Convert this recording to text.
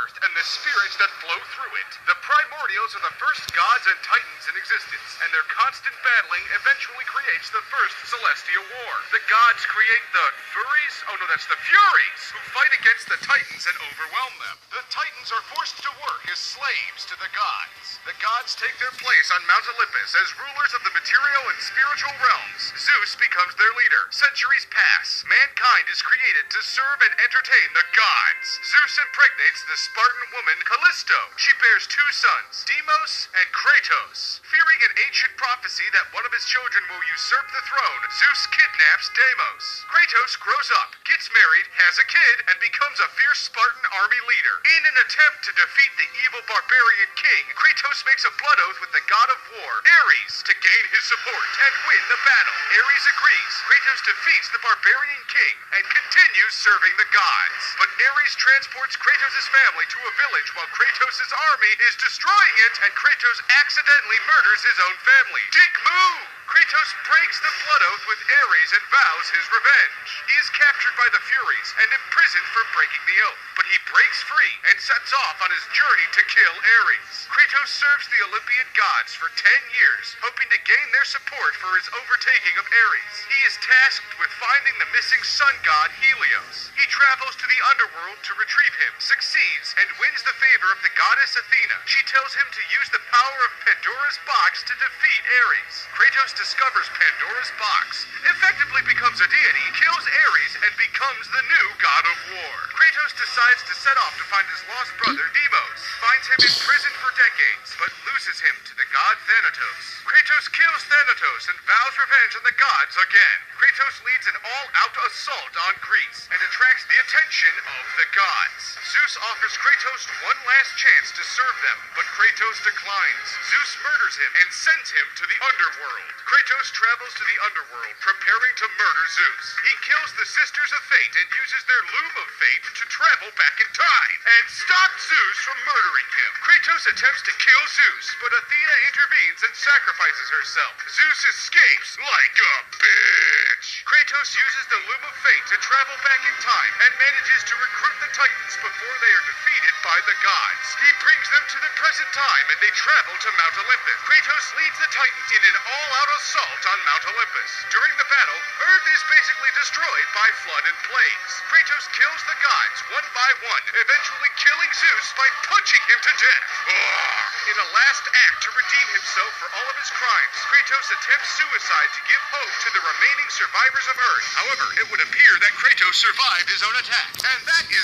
earth and the spirits that flow through it. The primordials are the first gods and titans in existence, and their constant battling eventually creates the first celestial war. The gods create the Furies? Oh no, that's the Furies, who fight against the titans and overwhelm them. The titans are forced to work as slaves to the gods. The gods take their place on Mount Olympus as rulers of the material and spiritual realms. Zeus becomes their leader. Centuries pass. Mankind is created to serve and entertain the gods. Zeus impregnates the Spartan woman Callisto. She bears two sons, Deimos and Kratos. Fearing an ancient prophecy that one of his children will usurp the throne, Zeus kidnaps Deimos. Kratos grows up, gets married, has a kid, and becomes a fierce Spartan army leader. In an attempt to defeat the evil barbarian king, Kratos makes a blood oath with the god of war, Ares, to gain his support and win the battle. Ares agrees. Kratos defeats the barbarian king and continues serving the gods. But Ares transports Kratos' family to a village while Kratos' army is destroying it, and Kratos accidentally murders his own family. Dick move! Kratos breaks the blood oath with Ares and vows his revenge. He is captured by the Furies and imprisoned for breaking the oath, but he breaks free and sets off on his journey to kill Ares. Kratos serves the Olympian gods for 10 years, hoping to gain their support for his overtaking of Ares. He is tasked with finding the missing sun god Helios. He travels to the underworld to retrieve him, succeeds, and wins the favor of the goddess Athena. She tells him to use the power of Pandora's box to defeat Ares. Kratos discovers Pandora's box, effectively becomes a deity, kills Ares, and becomes the new god of war. Kratos decides to set off to find his lost brother Deimos, finds him in prison for decades, but loses him to the god Thanatos. Kratos kills Thanatos and vows revenge on the gods again. Kratos leads an all-out assault on Greece and attracts the attention of the gods. Zeus offers Kratos one last chance to serve them, but Kratos declines. Zeus murders him and sends him to the underworld. Kratos travels to the underworld, preparing to murder Zeus. He kills the Sisters of Fate and uses their Loom of Fate to travel back in time and stop Zeus from murdering him. Kratos attempts to kill Zeus, but Athena intervenes and sacrifices herself. Zeus escapes like a bitch. Kratos uses the Loom of Fate to travel back in time and manages to recruit the Titans before they are defeated by the gods. He brings them to the present time and they travel to Mount Olympus. Kratos leads the Titans in an all-out assault on Mount Olympus. During the battle, Earth is basically destroyed by flood and plagues. Kratos kills the gods one by one, eventually killing Zeus by punching him to death. In a last act to redeem himself for all of his crimes, Kratos attempts suicide to give hope to the remaining survivors of Earth. However, it would appear that Kratos survived his own attack, and that is